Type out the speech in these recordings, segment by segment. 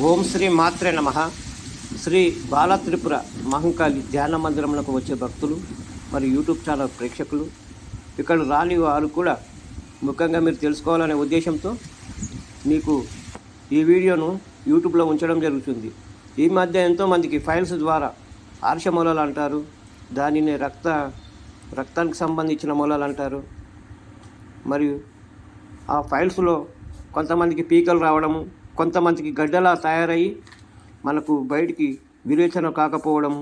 ఓం శ్రీ మాత్రే నమ. శ్రీ బాల త్రిపుర మహంకాళి ధ్యాన మందిరంలోకి వచ్చే భక్తులు మరి యూట్యూబ్ ఛానల్ ప్రేక్షకులు ఇక్కడ రాని వారు కూడా ముఖ్యంగా మీరు తెలుసుకోవాలనే ఉద్దేశంతో మీకు ఈ వీడియోను యూట్యూబ్లో ఉంచడం జరుగుతుంది. ఈ మధ్య ఎంతోమందికి ఫైల్స్ ద్వారా ఆర్ష మూలాలు అంటారు, దానిని రక్తానికి సంబంధించిన మూలాలు అంటారు. మరియు ఆ ఫైల్స్లో కొంతమందికి పీకలు రావడము, కొంతమందికి గడ్డలా తయారయ్యి మనకు బయటికి విరేచన కాకపోవడము,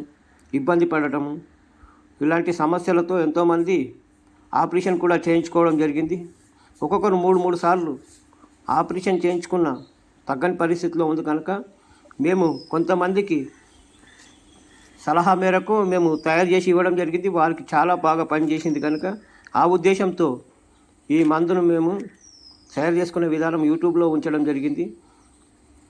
ఇబ్బంది పడటము, ఇలాంటి సమస్యలతో ఎంతోమంది ఆపరేషన్ కూడా చేయించుకోవడం జరిగింది. ఒక్కొక్కరు మూడు సార్లు ఆపరేషన్ చేయించుకున్న తగ్గని పరిస్థితిలో ఉంది కనుక మేము కొంతమందికి సలహా మేరకు మేము తయారు చేసి ఇవ్వడం జరిగింది. వారికి చాలా బాగా పనిచేసింది కనుక ఆ ఉద్దేశంతో ఈ మందును మేము తయారు చేసుకునే విధానం యూట్యూబ్లో ఉంచడం జరిగింది.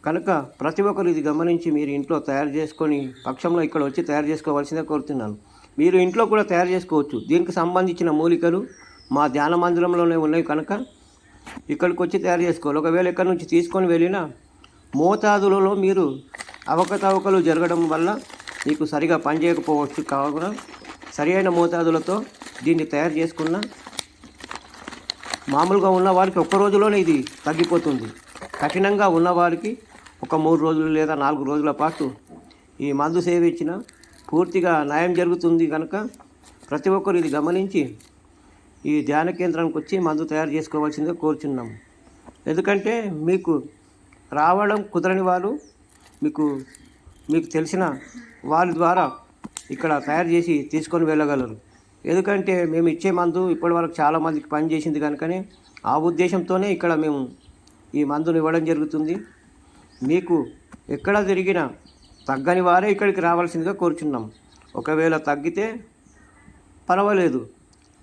కనుక ప్రతి ఒక్కరు ఇది గమనించి మీరు ఇంట్లో తయారు చేసుకొని పక్షంలో ఇక్కడ వచ్చి తయారు చేసుకోవాల్సిందే కోరుతున్నాను. మీరు ఇంట్లో కూడా తయారు చేసుకోవచ్చు. దీనికి సంబంధించిన మూలికలు మా ధ్యాన మందిరంలోనే ఉన్నాయి కనుక ఇక్కడికి వచ్చి తయారు చేసుకోవాలి. ఒకవేళ ఇక్కడ నుంచి తీసుకొని వెళ్ళినా మోతాదులలో మీరు అవకతవకలు జరగడం వల్ల మీకు సరిగా పనిచేయకపోవచ్చు. కావున సరి అయిన మోతాదులతో దీన్ని తయారు చేసుకున్న మామూలుగా ఉన్న వారికి ఒక్క రోజులోనే ఇది తగ్గిపోతుంది. కఠినంగా ఉన్నవారికి ఒక 3 రోజులు లేదా 4 రోజుల పాటు ఈ మందు సేవించిన పూర్తిగా న్యాయం జరుగుతుంది. కనుక ప్రతి ఒక్కరు ఇది గమనించి ఈ ధ్యాన కేంద్రానికి వచ్చి మందు తయారు చేసుకోవాల్సిందిగా కోరుచున్నాము. ఎందుకంటే మీకు రావడం కుదరని వారు మీకు తెలిసిన వారి ద్వారా ఇక్కడ తయారు చేసి తీసుకొని వెళ్ళగలరు. ఎందుకంటే మేము ఇచ్చే మందు ఇప్పటివరకు చాలామందికి పనిచేసింది కనుకనే ఆ ఉద్దేశంతోనే ఇక్కడ మేము ఈ మందును ఇవ్వడం జరుగుతుంది. మీకు ఎక్కడ తిరిగినా తగ్గని వారే ఇక్కడికి రావాల్సిందిగా కోరుచున్నాం. ఒకవేళ తగ్గితే పర్వాలేదు,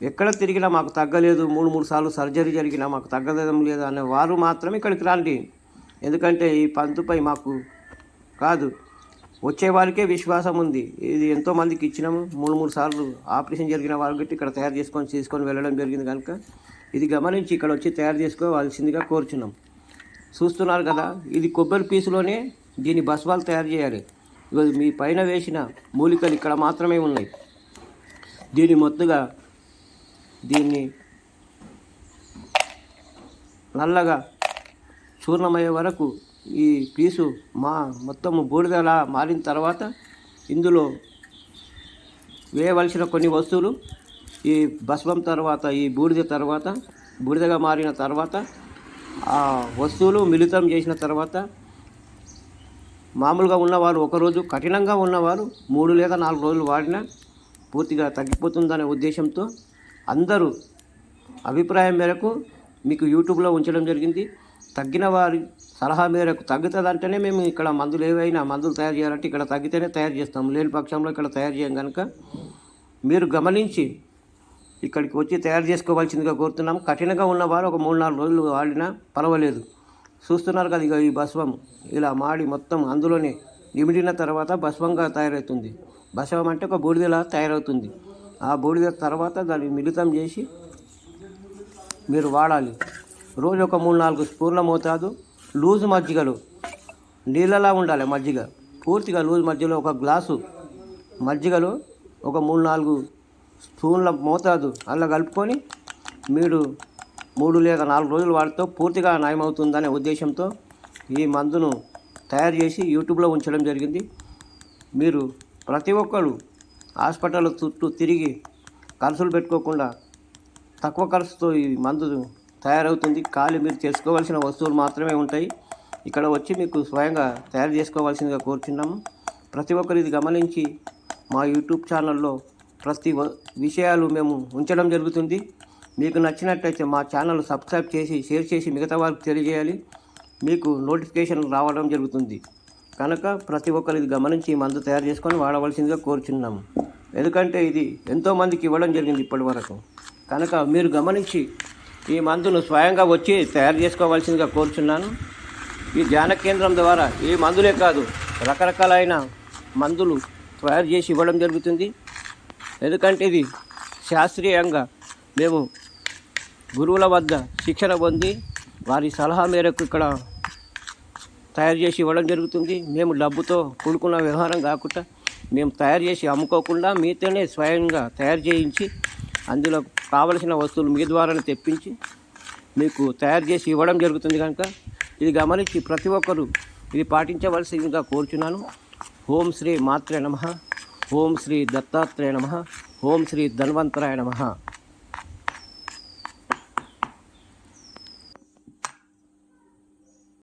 ఎక్కడ తిరిగినా మాకు తగ్గలేదు, 3 సార్లు సర్జరీ జరిగినా మాకు తగ్గడం లేదు అనే వారు మాత్రం ఇక్కడికి రండి. ఎందుకంటే ఈ పంతుపై మాకు కాదు, వచ్చేవారికే విశ్వాసం ఉంది. ఇది ఎంతోమందికి ఇచ్చినాము. 3 సార్లు ఆపరేషన్ జరిగిన వారికి ఇక్కడ తయారు తీసుకొని వెళ్ళడం జరిగింది కనుక ఇది గమనించి ఇక్కడ వచ్చి తయారు చేసుకోవాల్సిందిగా కోరుచున్నాం. చూస్తున్నారు కదా, ఇది కొబ్బరి పీసులోనే దీని భస్మాలు తయారు చేయాలి. మీ పైన వేసిన మూలికలు ఇక్కడ మాత్రమే ఉన్నాయి. దీన్ని నల్లగా చూర్ణమయ్యే వరకు ఈ పీసు మొత్తం బూడిదలా మారిన తర్వాత ఇందులో వేయవలసిన కొన్ని వస్తువులు ఈ భస్మం తర్వాత ఈ బూడిదగా మారిన తర్వాత ఆ వస్తువులు మిళితం చేసిన తర్వాత మామూలుగా ఉన్నవారు ఒకరోజు, కఠినంగా ఉన్నవారు 3 లేదా 4 రోజులు వాడినా పూర్తిగా తగ్గిపోతుందనే ఉద్దేశంతో అందరూ అభిప్రాయం మేరకు మీకు యూట్యూబ్లో ఉంచడం జరిగింది. తగ్గిన వారి సలహా మేరకు తగ్గుతుందంటేనే మేము ఇక్కడ మందులు తయారు చేయాలంటే ఇక్కడ తగ్గితేనే తయారు చేస్తాం. లేని పక్షంలో ఇక్కడ తయారు చేయం కనుక మీరు గమనించి ఇక్కడికి వచ్చి తయారు చేసుకోవాల్సిందిగా కోరుతున్నాం. కఠినంగా ఉన్నవారు ఒక 3-4 రోజులు వాడినా పర్వాలేదు. చూస్తున్నారు కదా, ఇక ఈ భస్మం ఇలా మాడి మొత్తం అందులోనే నిమిడిన తర్వాత భస్మంగా తయారవుతుంది. భస్మం అంటే ఒక బూడిదలా తయారవుతుంది. ఆ బూడిద తర్వాత దాన్ని మిళితం చేసి మీరు వాడాలి. రోజు ఒక 3-4 స్పూన్ల మోతాదు లూజ్ మజ్జిగలో, నీళ్ళలా ఉండాలి మజ్జిగ, పూర్తిగా లూజ్ మజ్జిగలో ఒక గ్లాసు మజ్జిగలో ఒక 3-4 స్పూన్ల మోతాదు అలా కలుపుకొని మీరు 3 లేదా 4 రోజులు వాడితే పూర్తిగా నయమవుతుందనే ఉద్దేశంతో ఈ మందును తయారు చేసి యూట్యూబ్లో ఉంచడం జరిగింది. మీరు ప్రతి ఒక్కరు హాస్పిటల్ చుట్టూ తిరిగి ఖర్చులు పెట్టుకోకుండా తక్కువ ఖర్చుతో ఈ మందు తయారవుతుంది. మీరు చేసుకోవాల్సిన వస్తువులు మాత్రమే ఉంటాయి. ఇక్కడ వచ్చి మీకు స్వయంగా తయారు చేసుకోవాల్సిందిగా కోరుచున్నాము. ప్రతి ఒక్కరు ఇది గమనించి మా యూట్యూబ్ ఛానల్లో ప్రతి విషయాలు మేము ఉంచడం జరుగుతుంది. మీకు నచ్చినట్లయితే మా ఛానల్ సబ్స్క్రైబ్ చేసి షేర్ చేసి మిగతా వారికి తెలియజేయాలి. మీకు నోటిఫికేషన్ రావడం జరుగుతుంది కనుక ప్రతి ఒక్కరు ఇది గమనించి మందు తయారు చేసుకొని వాడవలసిందిగా కోరుచున్నాము. ఎందుకంటే ఇది ఎంతోమందికి ఇవ్వడం జరిగింది ఇప్పటి వరకు కనుక మీరు గమనించి ఈ మందును స్వయంగా వచ్చి తయారు చేసుకోవాల్సిందిగా కోరుచున్నాను. ఈ ధ్యాన కేంద్రం ద్వారా ఈ మందులే కాదు, రకరకాలైన మందులు తయారు చేసి ఇవ్వడం జరుగుతుంది. ఎందుకంటే ఇది శాస్త్రీయంగా మేము గురువుల వద్ద శిక్షణ పొంది వారి సలహా మేరకు ఇక్కడ తయారు చేసి ఇవ్వడం జరుగుతుంది. మేము డబ్బుతో కూడుకున్న వ్యవహారం కాకుండా మేము తయారు చేసి అమ్ముకోకుండా మీతోనే స్వయంగా తయారు చేయించి అందులో కావలసిన వస్తువులు మీ ద్వారానే తెప్పించి మీకు తయారు చేసి ఇవ్వడం జరుగుతుంది. కనుక ఇది గమనించి ప్రతి ఒక్కరూ ఇది పాటించవలసిందిగా కోరుచున్నాను. ఓం శ్రీ మాత్రే నమః. ఓం శ్రీ దత్తాత్రేయ నమః. ఓం శ్రీ ధన్వంతరాయ నమః.